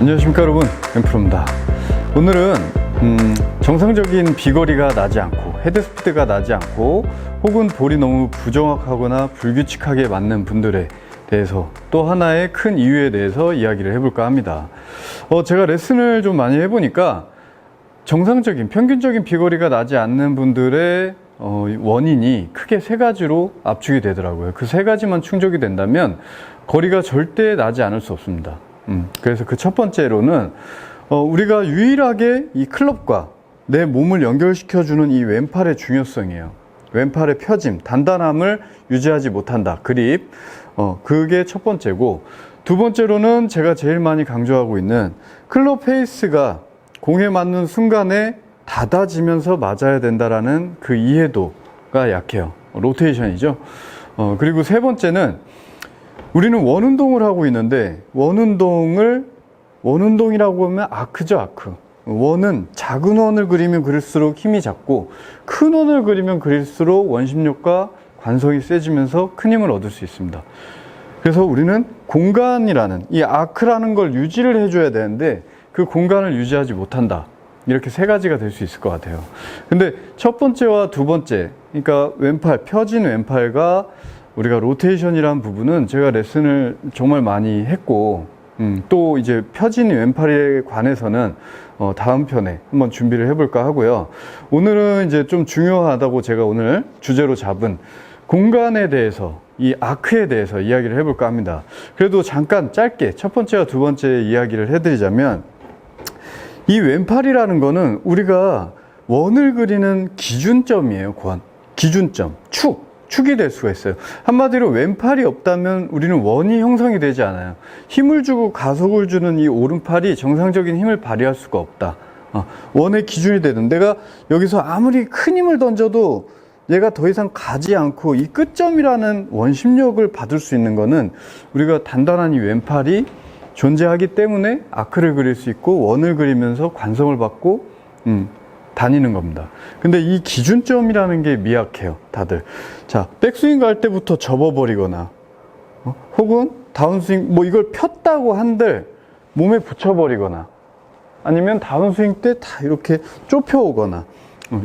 안녕하십니까 여러분, 엠프로입니다. 오늘은 정상적인 비거리가 나지 않고 헤드스피드가 나지 않고 혹은 볼이 너무 부정확하거나 불규칙하게 맞는 분들에 대해서 또 하나의 큰 이유에 대해서 이야기를 해볼까 합니다. 제가 레슨을 좀 많이 해보니까 정상적인 평균적인 비거리가 나지 않는 분들의 원인이 크게 세 가지로 압축이 되더라고요. 그 세 가지만 충족이 된다면 거리가 절대 나지 않을 수 없습니다. 그래서 그 첫 번째로는 우리가 유일하게 이 클럽과 내 몸을 연결시켜주는 이 왼팔의 중요성이에요. 왼팔의 펴짐, 단단함을 유지하지 못한다. 그립. 그게 첫 번째고, 두 번째로는 제가 제일 많이 강조하고 있는 클럽 페이스가 공에 맞는 순간에 닫아지면서 맞아야 된다라는 그 이해도가 약해요. 로테이션이죠. 그리고 세 번째는 우리는 원운동을 하고 있는데 원운동이라고 하면 아크죠, 아크. 원은 작은 원을 그리면 그릴수록 힘이 작고 큰 원을 그리면 그릴수록 원심력과 관성이 세지면서 큰 힘을 얻을 수 있습니다. 그래서 우리는 공간이라는 이 아크라는 걸 유지를 해줘야 되는데 그 공간을 유지하지 못한다. 이렇게 세 가지가 될 수 있을 것 같아요. 근데 첫 번째와 두 번째, 그러니까 왼팔, 펴진 왼팔과 우리가 로테이션이라는 부분은 제가 레슨을 정말 많이 했고, 또 이제 펴진 왼팔에 관해서는 다음 편에 한번 준비를 해볼까 하고요. 오늘은 이제 좀 중요하다고 제가 오늘 주제로 잡은 공간에 대해서, 이 아크에 대해서 이야기를 해볼까 합니다. 그래도 잠깐 짧게 첫 번째와 두 번째 이야기를 해드리자면, 이 왼팔이라는 거는 우리가 원을 그리는 기준점이에요. 기준점, 축이 될 수가 있어요. 한마디로 왼팔이 없다면 우리는 원이 형성이 되지 않아요. 힘을 주고 가속을 주는 이 오른팔이 정상적인 힘을 발휘할 수가 없다. 원의 기준이 되는, 내가 여기서 아무리 큰 힘을 던져도 얘가 더 이상 가지 않고 이 끝점이라는 원심력을 받을 수 있는 거는 우리가 단단한 이 왼팔이 존재하기 때문에 아크를 그릴 수 있고 원을 그리면서 관성을 받고 다니는 겁니다. 근데 이 기준점이라는 게 미약해요, 다들. 자, 백스윙 갈 때부터 접어버리거나 혹은 다운스윙, 이걸 폈다고 한들 몸에 붙여버리거나 아니면 다운스윙 때 다 이렇게 좁혀오거나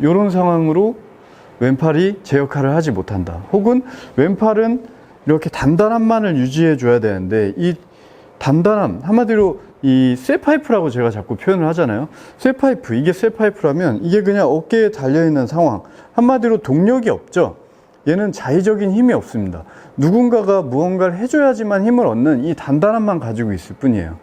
이런 상황으로 왼팔이 제 역할을 하지 못한다. 혹은 왼팔은 이렇게 단단함만을 유지해 줘야 되는데 이 단단함, 한마디로 이 쇠파이프라고 제가 자꾸 표현을 하잖아요. 쇠파이프, 이게 쇠파이프라면 이게 그냥 어깨에 달려있는 상황, 한마디로 동력이 없죠. 얘는 자의적인 힘이 없습니다. 누군가가 무언가를 해줘야지만 힘을 얻는 이 단단함만 가지고 있을 뿐이에요.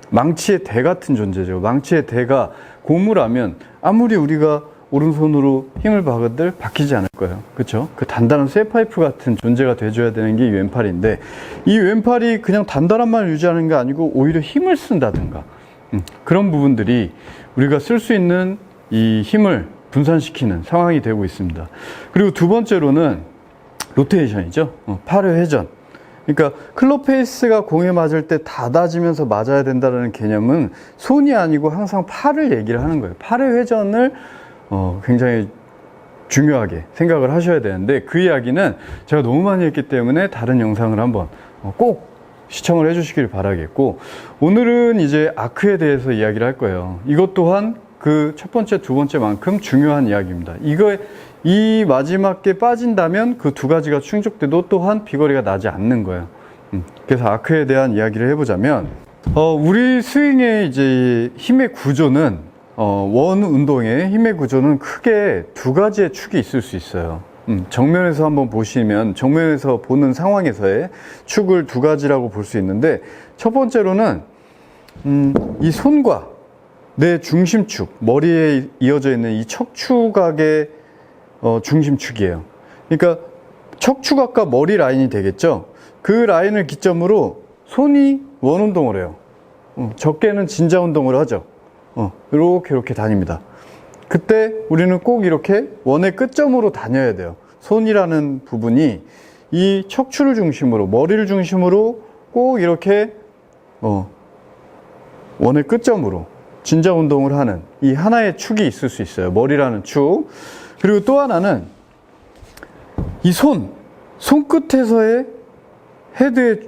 망치의 대 같은 존재죠. 망치의 대가 고무라면 아무리 우리가 오른손으로 힘을 받을 박히지 않을 거예요. 그렇죠? 그 단단한 쇠파이프 같은 존재가 돼줘야 되는 게 이 왼팔인데, 이 왼팔이 그냥 단단함만 유지하는 게 아니고 오히려 힘을 쓴다든가 그런 부분들이 우리가 쓸 수 있는 이 힘을 분산시키는 상황이 되고 있습니다. 그리고 두 번째로는 로테이션이죠. 팔의 회전. 그러니까 클럽 페이스가 공에 맞을 때 닫아지면서 맞아야 된다는 개념은 손이 아니고 항상 팔을 얘기를 하는 거예요. 팔의 회전을 굉장히 중요하게 생각을 하셔야 되는데, 그 이야기는 제가 너무 많이 했기 때문에 다른 영상을 한번 꼭 시청을 해주시길 바라겠고, 오늘은 이제 아크에 대해서 이야기를 할 거예요. 이것 또한 그 첫 번째, 두 번째만큼 중요한 이야기입니다. 이 마지막 게 빠진다면 그 두 가지가 충족돼도 또한 비거리가 나지 않는 거예요. 그래서 아크에 대한 이야기를 해보자면, 우리 스윙의 이제 힘의 구조는 원 운동의 힘의 구조는 크게 두 가지의 축이 있을 수 있어요. 정면에서 한번 보시면 정면에서 보는 상황에서의 축을 두 가지라고 볼 수 있는데, 첫 번째로는 이 손과 내 중심축, 머리에 이어져 있는 이 척추각의 중심축이에요. 그러니까 척추각과 머리 라인이 되겠죠. 그 라인을 기점으로 손이 원 운동을 해요. 적게는 진자 운동을 하죠. 이렇게 다닙니다. 그때 우리는 꼭 이렇게 원의 끝점으로 다녀야 돼요. 손이라는 부분이 이 척추를 중심으로, 머리를 중심으로 꼭 이렇게 원의 끝점으로 진자 운동을 하는 이 하나의 축이 있을 수 있어요. 머리라는 축. 그리고 또 하나는 이 손끝에서의 헤드의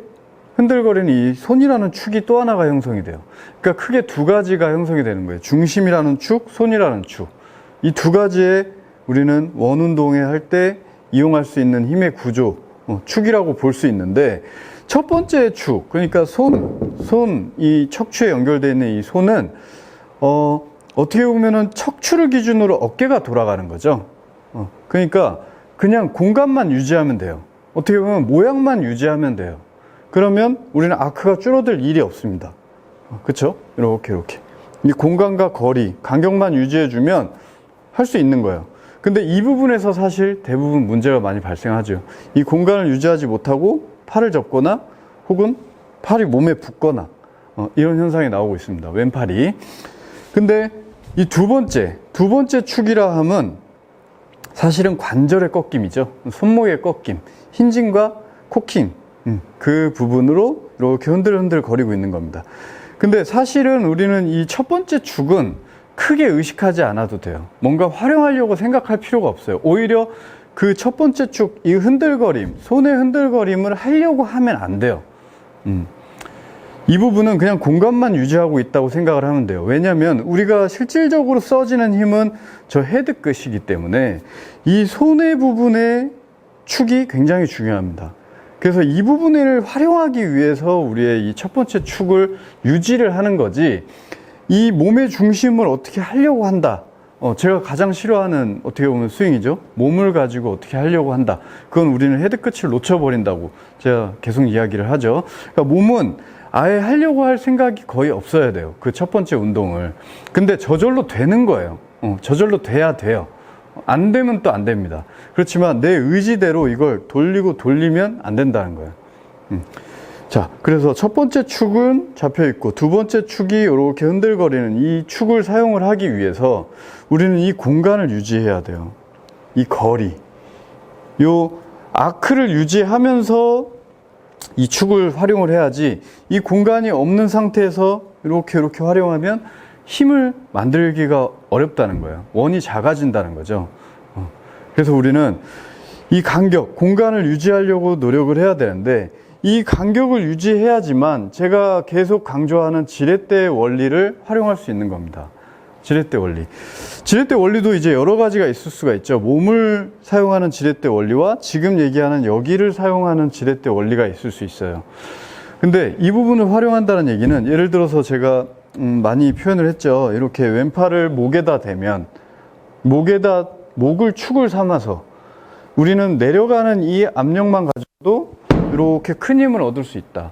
흔들거리는 이 손이라는 축이 또 하나가 형성이 돼요. 그러니까 크게 두 가지가 형성이 되는 거예요. 중심이라는 축, 손이라는 축. 이 두 가지에 우리는 원운동회 할 때 이용할 수 있는 힘의 구조, 축이라고 볼 수 있는데, 첫 번째 축, 그러니까 이 척추에 연결되어 있는 이 손은, 어떻게 보면은 척추를 기준으로 어깨가 돌아가는 거죠. 그러니까 그냥 공간만 유지하면 돼요. 어떻게 보면 모양만 유지하면 돼요. 그러면 우리는 아크가 줄어들 일이 없습니다. 그쵸? 이렇게. 이 공간과 거리, 간격만 유지해주면 할 수 있는 거예요. 근데 이 부분에서 사실 대부분 문제가 많이 발생하죠. 이 공간을 유지하지 못하고 팔을 접거나 혹은 팔이 몸에 붙거나 이런 현상이 나오고 있습니다. 왼팔이. 근데 이 두 번째 축이라 함은 사실은 관절의 꺾임이죠. 손목의 꺾임, 힌징과 코킹, 그 부분으로 이렇게 흔들흔들 거리고 있는 겁니다. 근데 사실은 우리는 이 첫 번째 축은 크게 의식하지 않아도 돼요. 뭔가 활용하려고 생각할 필요가 없어요. 오히려 그 첫 번째 축, 이 흔들거림, 손의 흔들거림을 하려고 하면 안 돼요. 이 부분은 그냥 공간만 유지하고 있다고 생각을 하면 돼요. 왜냐하면 우리가 실질적으로 써지는 힘은 저 헤드 끝이기 때문에 이 손의 부분의 축이 굉장히 중요합니다. 그래서 이 부분을 활용하기 위해서 우리의 이 첫 번째 축을 유지를 하는 거지, 이 몸의 중심을 어떻게 하려고 한다. 제가 가장 싫어하는 어떻게 보면 스윙이죠. 몸을 가지고 어떻게 하려고 한다. 그건 우리는 헤드 끝을 놓쳐버린다고 제가 계속 이야기를 하죠. 그러니까 몸은 아예 하려고 할 생각이 거의 없어야 돼요. 그 첫 번째 운동을. 근데 저절로 되는 거예요. 저절로 돼야 돼요. 안 되면 또 안 됩니다. 그렇지만 내 의지대로 이걸 돌리면 안 된다는 거예요. 자, 그래서 첫 번째 축은 잡혀 있고 두 번째 축이 이렇게 흔들거리는 이 축을 사용을 하기 위해서 우리는 이 공간을 유지해야 돼요. 이 거리. 요 아크를 유지하면서 이 축을 활용을 해야지, 이 공간이 없는 상태에서 이렇게 활용하면 힘을 만들기가 어렵다는 거예요. 원이 작아진다는 거죠. 그래서 우리는 이 간격, 공간을 유지하려고 노력을 해야 되는데, 이 간격을 유지해야지만 제가 계속 강조하는 지렛대 원리를 활용할 수 있는 겁니다. 지렛대 원리. 지렛대 원리도 이제 여러 가지가 있을 수가 있죠. 몸을 사용하는 지렛대 원리와 지금 얘기하는 여기를 사용하는 지렛대 원리가 있을 수 있어요. 근데 이 부분을 활용한다는 얘기는, 예를 들어서 제가 많이 표현을 했죠. 이렇게 왼팔을 목에다 대면 목을 축을 삼아서 우리는 내려가는 이 압력만 가지고도 이렇게 큰 힘을 얻을 수 있다.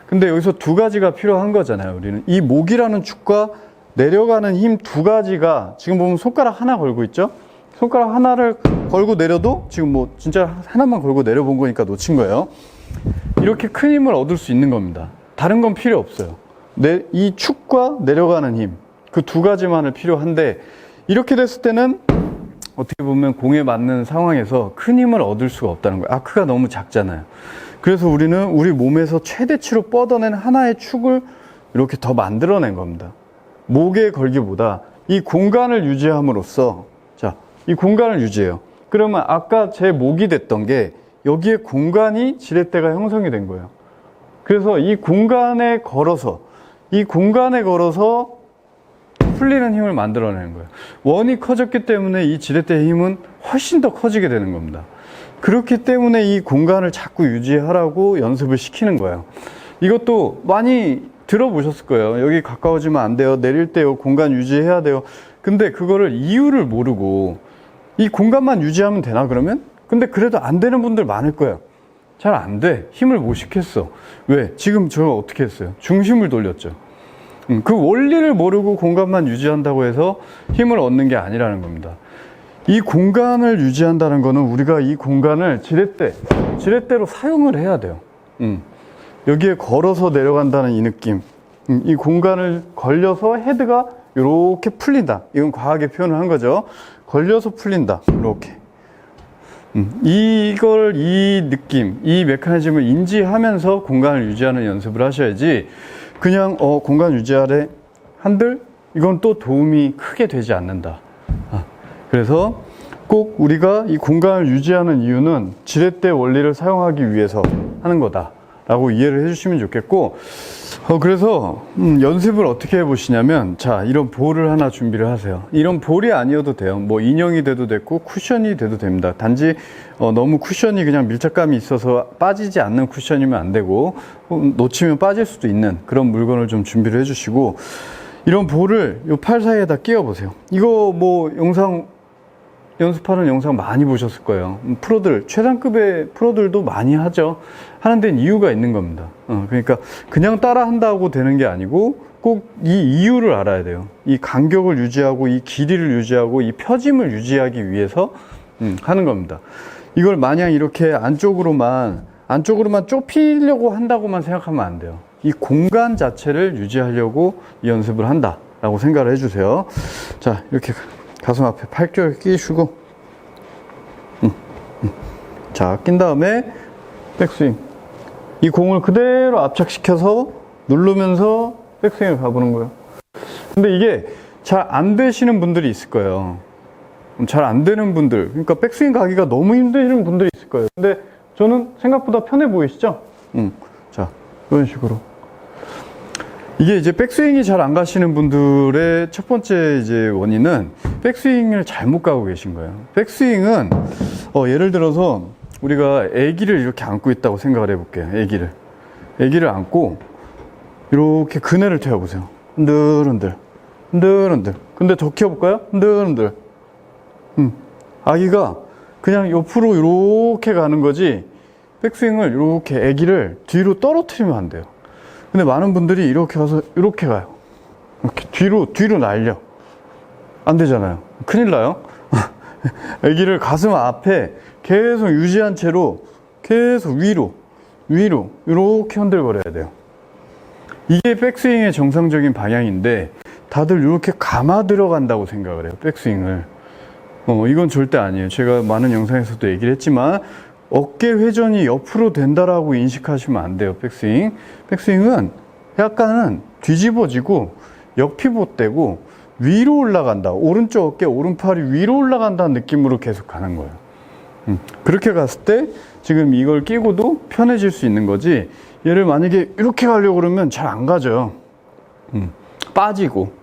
근데 여기서 두 가지가 필요한 거잖아요. 우리는 이 목이라는 축과 내려가는 힘 두 가지가, 지금 보면 손가락 하나 걸고 있죠? 손가락 하나를 걸고 내려도 지금 뭐 진짜 하나만 걸고 내려본 거니까 놓친 거예요. 이렇게 큰 힘을 얻을 수 있는 겁니다. 다른 건 필요 없어요. 이 축과 내려가는 힘, 그 두 가지만을 필요한데, 이렇게 됐을 때는 어떻게 보면 공에 맞는 상황에서 큰 힘을 얻을 수가 없다는 거예요. 아크가 너무 작잖아요. 그래서 우리는 우리 몸에서 최대치로 뻗어낸 하나의 축을 이렇게 더 만들어낸 겁니다. 목에 걸기보다 이 공간을 유지함으로써, 자, 이 공간을 유지해요. 그러면 아까 제 목이 됐던 게 여기에 공간이 지렛대가 형성이 된 거예요. 그래서 이 공간에 걸어서 풀리는 힘을 만들어내는 거예요. 원이 커졌기 때문에 이 지렛대의 힘은 훨씬 더 커지게 되는 겁니다. 그렇기 때문에 이 공간을 자꾸 유지하라고 연습을 시키는 거예요. 이것도 많이 들어보셨을 거예요. 여기 가까워지면 안 돼요. 내릴 때요. 공간 유지해야 돼요. 근데 그거를 이유를 모르고 이 공간만 유지하면 되나 그러면? 근데 그래도 안 되는 분들 많을 거예요. 잘 안 돼. 힘을 못 시켰어. 왜? 지금 저 어떻게 했어요? 중심을 돌렸죠. 그 원리를 모르고 공간만 유지한다고 해서 힘을 얻는 게 아니라는 겁니다. 이 공간을 유지한다는 거는 우리가 이 공간을 지렛대로 사용을 해야 돼요. 여기에 걸어서 내려간다는 이 느낌. 이 공간을 걸려서 헤드가 이렇게 풀린다. 이건 과하게 표현을 한 거죠. 걸려서 풀린다. 이렇게. 이 느낌, 이 메커니즘을 인지하면서 공간을 유지하는 연습을 하셔야지, 그냥 공간 유지하래 한들 이건 또 도움이 크게 되지 않는다. 그래서 꼭 우리가 이 공간을 유지하는 이유는 지렛대 원리를 사용하기 위해서 하는 거다 라고 이해를 해주시면 좋겠고, 그래서 연습을 어떻게 해보시냐면, 자, 이런 볼을 하나 준비를 하세요. 이런 볼이 아니어도 돼요. 뭐 인형이 돼도 됐고 쿠션이 돼도 됩니다. 단지 너무 쿠션이 그냥 밀착감이 있어서 빠지지 않는 쿠션이면 안 되고, 놓치면 빠질 수도 있는 그런 물건을 좀 준비를 해주시고, 이런 볼을 요 팔 사이에다 끼워 보세요. 이거 뭐 연습하는 영상 많이 보셨을 거예요. 프로들, 최상급의 프로들도 많이 하죠. 하는 데는 이유가 있는 겁니다. 그러니까 그냥 따라 한다고 되는 게 아니고 꼭 이 이유를 알아야 돼요. 이 간격을 유지하고 이 길이를 유지하고 이 펴짐을 유지하기 위해서 하는 겁니다. 이걸 마냥 이렇게 안쪽으로만 좁히려고 한다고만 생각하면 안 돼요. 이 공간 자체를 유지하려고 이 연습을 한다라고 생각을 해주세요. 자, 이렇게 가슴 앞에 팔결 끼시고, 자, 낀 다음에 백스윙. 이 공을 그대로 압착시켜서 누르면서 백스윙을 가보는 거예요. 근데 이게 잘 안 되시는 분들이 있을 거예요. 잘 안 되는 분들, 그러니까 백스윙 가기가 너무 힘드시는 분들이 있을 거예요. 근데 저는 생각보다 편해 보이시죠? 자, 이런 식으로. 이게 이제 백스윙이 잘 안 가시는 분들의 첫 번째 이제 원인은 백스윙을 잘못 가고 계신 거예요. 백스윙은 예를 들어서 우리가 애기를 이렇게 안고 있다고 생각을 해볼게요. 애기를 안고 이렇게 그네를 태워보세요. 흔들흔들 흔들흔들. 근데 더 키워볼까요? 흔들흔들. 아기가 그냥 옆으로 이렇게 가는 거지, 백스윙을 이렇게 애기를 뒤로 떨어뜨리면 안 돼요. 근데 많은 분들이 이렇게 가서 이렇게 가요. 이렇게 뒤로 날려. 안 되잖아요. 큰일 나요. 아기를 가슴 앞에 계속 유지한 채로 계속 위로 이렇게 흔들거려야 돼요. 이게 백스윙의 정상적인 방향인데 다들 이렇게 감아 들어간다고 생각을 해요, 백스윙을. 이건 절대 아니에요. 제가 많은 영상에서도 얘기를 했지만 어깨 회전이 옆으로 된다라고 인식하시면 안 돼요, 백스윙. 백스윙은 약간은 뒤집어지고 역피봇되고 위로 올라간다. 오른쪽 어깨, 오른팔이 위로 올라간다는 느낌으로 계속 가는 거예요. 그렇게 갔을 때 지금 이걸 끼고도 편해질 수 있는 거지, 얘를 만약에 이렇게 가려고 그러면 잘 안 가져요. 빠지고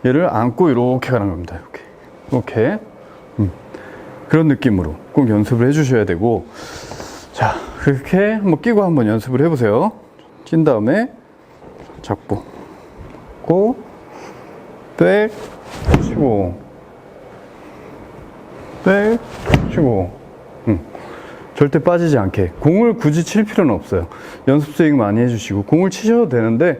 얘를 안고 이렇게 가는 겁니다. 이렇게. 그런 느낌으로 꼭 연습을 해주셔야 되고, 자, 그렇게 한번 끼고 한번 연습을 해보세요. 낀 다음에 잡고 백 치고 백 치고. 절대 빠지지 않게. 공을 굳이 칠 필요는 없어요. 연습 스윙 많이 해주시고 공을 치셔도 되는데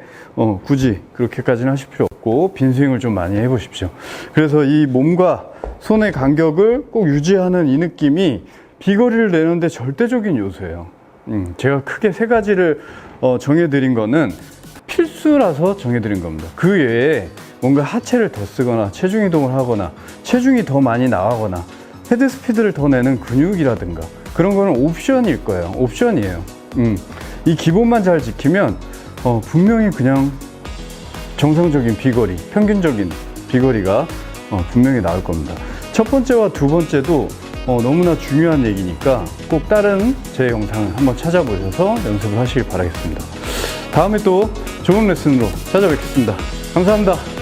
굳이 그렇게까지는 하실 필요 없고 빈 스윙을 좀 많이 해보십시오. 그래서 이 몸과 손의 간격을 꼭 유지하는 이 느낌이 비거리를 내는데 절대적인 요소예요. 제가 크게 세 가지를 정해드린 거는 필수라서 정해드린 겁니다. 그 외에 뭔가 하체를 더 쓰거나 체중 이동을 하거나 체중이 더 많이 나가거나 헤드 스피드를 더 내는 근육이라든가 그런 거는 옵션일 거예요. 옵션이에요. 이 기본만 잘 지키면 분명히 그냥 정상적인 비거리, 평균적인 비거리가 분명히 나올 겁니다. 첫 번째와 두 번째도 너무나 중요한 얘기니까 꼭 다른 제 영상을 한번 찾아보셔서 연습을 하시길 바라겠습니다. 다음에 또 좋은 레슨으로 찾아뵙겠습니다. 감사합니다.